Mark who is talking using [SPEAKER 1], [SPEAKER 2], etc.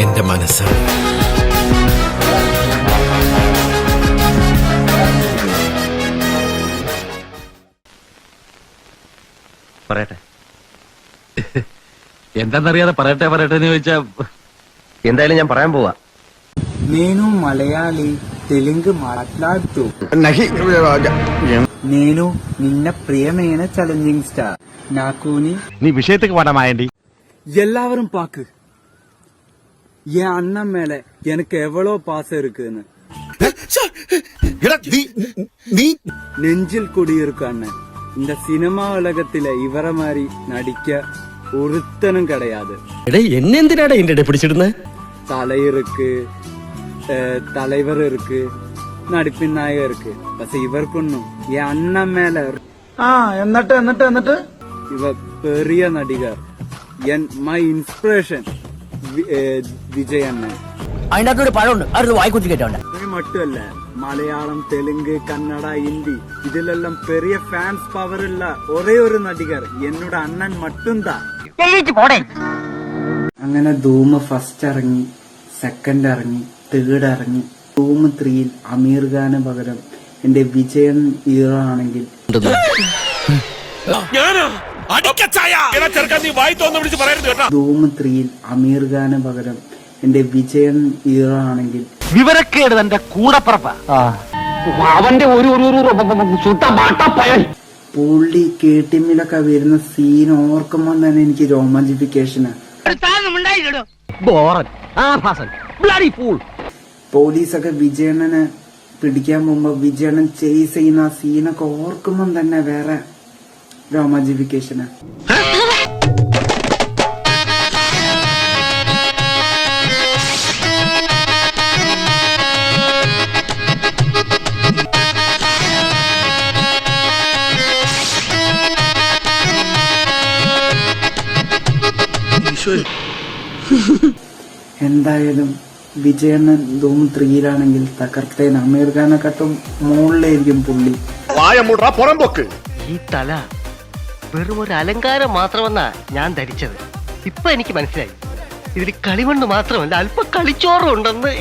[SPEAKER 1] എന്റെ മനസ്സ്.
[SPEAKER 2] പറയട്ടെ.
[SPEAKER 3] എന്താന്നറിയാതെ പറയട്ടെ എന്ന് ചോദിച്ചാ
[SPEAKER 2] എന്തായാലും ഞാൻ പറയാൻ പോവാ.
[SPEAKER 4] నేను మలయాళీ తెలుగు మాట్లాడుతూ నేను నిన్న ప్రియమైన ఛాలెంజింగ్ స్టార్ నాకుని
[SPEAKER 3] നീ വിഷയത്തേക്ക് പാടാമായണ്ടി.
[SPEAKER 4] எல்லாரும் பாக்கு என் அண்ணன் மேல எனக்கு எவ்வளவு பாசம் இருக்குன்னு நெஞ்சில் குடியிருக்க அண்ணன். இந்த சினிமா உலகத்தில இவரை மாதிரி நடிக்க ஒருத்தனும் கிடையாது.
[SPEAKER 2] എന്നെന്തിനാടാ എന്റെ പിടിച്ചിടുന്നത്?
[SPEAKER 4] தலை இருக்கு, தலைவர் இருக்கு, நடிப்பின் நாயகம் இருக்கு. പക്ഷെ ഇവർക്കൊന്നും என் அண்ணன் மேல എന്നിട്ട് ഇവ പെറിയ നടികർ മൈ ഇൻസ്പിറേഷൻ വിജയ് അണ്ണൻ.
[SPEAKER 5] അതിനകത്തൊരു പഴമുണ്ട്, അടുത്ത് വായിക്കുത്തി കേട്ടോണ്ട്.
[SPEAKER 4] மட்டுமல்ல, மலையாளம், தெலுங்கு, கன்னடா, ஹிந்தி ഇതിലെല്ലാം பெரிய ഫാൻസ് പവർ ഉള്ള ഒരേ ഒരു നടികർ എന്നോട് അണ്ണൻ മട്ടുംതാ. അങ്ങനെ ധൂമ് ഫസ്റ്റ് ഇറങ്ങി, സെക്കൻഡ് ഇറങ്ങി, തേർഡ് ഇറങ്ങി. ധൂമ് 3യിൽ അമീർ ഖാന് പകരം എന്റെ വിജയൻ ഹീറോ ആണെങ്കിൽ ധൂമ് 3യിൽ അമീർ ഖാന് പകരം എന്റെ വിജയൻ ഹീറോ ആണെങ്കിൽ
[SPEAKER 3] വിവരക്കേട് തന്റെ കൂടപ്പറപ്പാ. അവന്റെ ഒരു
[SPEAKER 4] പുള്ളി KTMലൊക്കെ വരുന്ന സീൻ ഓർക്കുമ്പോൾ തന്നെ എനിക്ക് രോമാഞ്ചിഫിക്കേഷനാ. പോലീസൊക്കെ വിജയണ്ണനെ പിടിക്കാൻ പോകുമ്പോ വിജയണ്ണൻ ചേസ് ചെയ്യുന്ന ആ സീനൊക്കെ ഓർക്കുമ്പോൾ തന്നെ വേറെ രോമാഞ്ചിഫിക്കേഷനാ. എന്തായാലും വിജയണ്ണൻ ധൂം 3യിലാണെങ്കിൽ തകർത്തേൻ. അമീർ ഖാനെക്കാട്ടും മുകളിലായിരിക്കും പുള്ളി.
[SPEAKER 5] ഈ തല വെറും ഒരു അലങ്കാരം മാത്രമെന്നാ ഞാൻ ധരിച്ചത്. ഇപ്പൊ എനിക്ക് മനസ്സിലായി, ഇതിൽ കളിമണ്ണ് മാത്രമല്ല, അല്പം കളിച്ചോറുണ്ടെന്ന്.